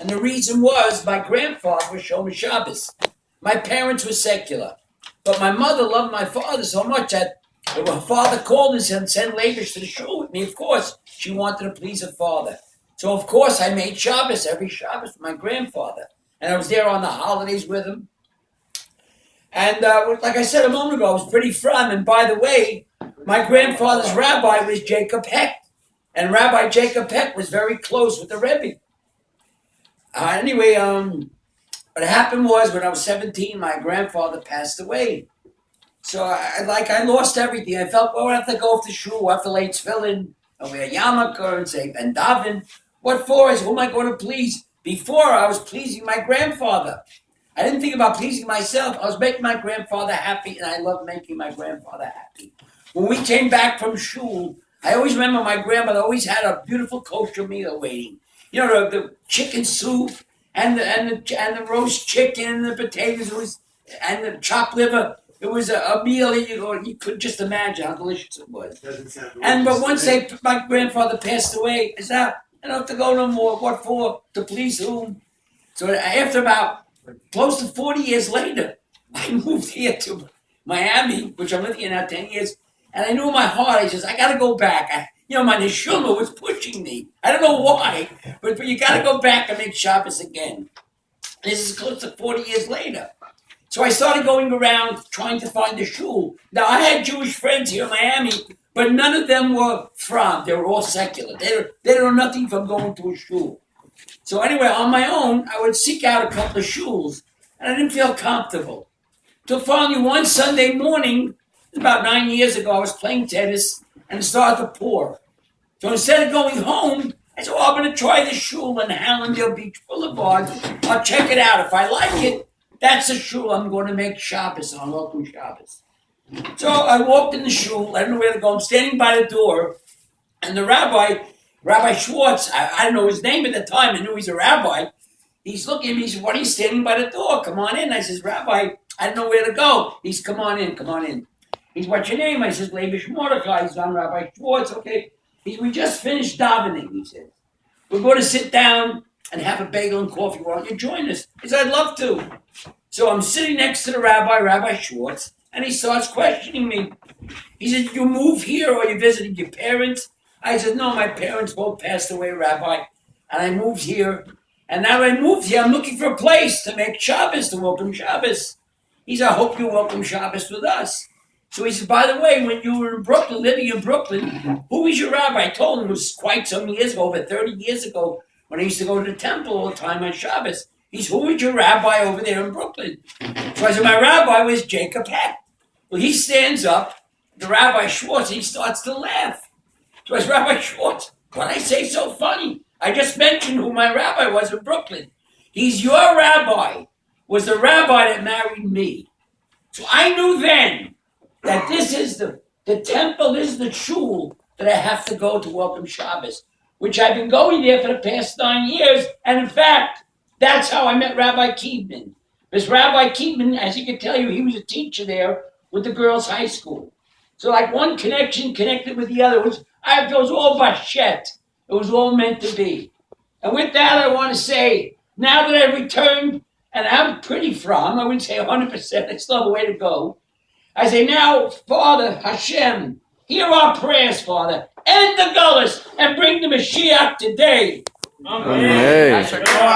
And the reason was my grandfather was Shomer Shabbos. My parents were secular. But my mother loved my father so much that when her father called and sent Laibush to the shul with me, of course, she wanted to please her father. So, of course, I made Shabbos every Shabbos for my grandfather. And I was there on the holidays with him. And like I said a moment ago, I was pretty frum. And by the way, my grandfather's rabbi was Jacob Hecht. And Rabbi Jacob Hecht was very close with the Rebbe. Anyway, what happened was when I was 17, my grandfather passed away. So I lost everything. I felt, well, I have to go off to shul, I have to lay tefillin, and wear yarmulke and say and daven. What for? I said, who am I going to please? Before I was pleasing my grandfather. I didn't think about pleasing myself. I was making my grandfather happy, and I loved making my grandfather happy. When we came back from shul, I always remember my grandmother always had a beautiful kosher meal waiting. You know, the chicken soup and the roast chicken and the potatoes and the chopped liver. It was a meal that you could just imagine how delicious it was. But once my grandfather passed away, I said, I don't have to go no more. What for? To please whom? So after about close to 40 years later, I moved here to Miami, which I'm living here now 10 years. And I knew in my heart, I said, I got to go back. My neshama was pushing me. I don't know why, but you got to go back and make Shabbos again. This is close to 40 years later. So I started going around trying to find a shul. Now, I had Jewish friends here in Miami, but none of them were from. They were all secular. They know nothing from going to a shul. So anyway, on my own, I would seek out a couple of shuls, and I didn't feel comfortable. Till finally one Sunday morning, about 9 years ago, I was playing tennis, and it started to pour. So instead of going home, I said, I'm going to try the shul on Hallandale Beach Boulevard. I'll check it out. If I like it, that's the shul I'm going to make Shabbos on, Welcome Shabbos. So I walked in the shul. I don't know where to go. I'm standing by the door, and the Rabbi Schwartz, I don't know his name at the time. I knew he's a rabbi. He's looking at me. He said, what are you standing by the door? Come on in. I says, Rabbi, I don't know where to go. He's, come on in. He's, what's your name? I says, Laibush Mordecai. He's on Rabbi Schwartz. Okay. We just finished davening, he said. We're going to sit down and have a bagel and coffee. Why don't you join us? He said, I'd love to. So I'm sitting next to the Rabbi Schwartz, and he starts questioning me. He said, you move here or you visited your parents? I said, no, my parents both passed away, Rabbi, and I moved here. And now that I moved here, I'm looking for a place to make Shabbos, to welcome Shabbos. He said, I hope you welcome Shabbos with us. So he said, by the way, when you were in Brooklyn, living in Brooklyn, who was your rabbi? I told him it was quite some years ago, over 30 years ago, when I used to go to the temple all the time on Shabbos. He said, who was your rabbi over there in Brooklyn? So I said, my rabbi was Jacob Hecht. Well, he stands up, the Rabbi Schwartz, he starts to laugh. So I said, Rabbi Schwartz, what did I say so funny? I just mentioned who my rabbi was in Brooklyn. He's your rabbi, was the rabbi that married me. So I knew then that this is the temple, this is the shul that I have to go to welcome Shabbos, which I've been going there for the past 9 years. And in fact, that's how I met Rabbi Kiedman. Because Rabbi Kiedman, as he could tell you, he was a teacher there with the girls' high school. So like one connection connected with the other. It was all bashet. It was all meant to be. And with that, I want to say, now that I've returned, and I'm pretty from, I wouldn't say 100%, I still have a way to go. I say, now, Father, Hashem, hear our prayers, Father. End the gullus and bring the Mashiach today. Amen. Amen.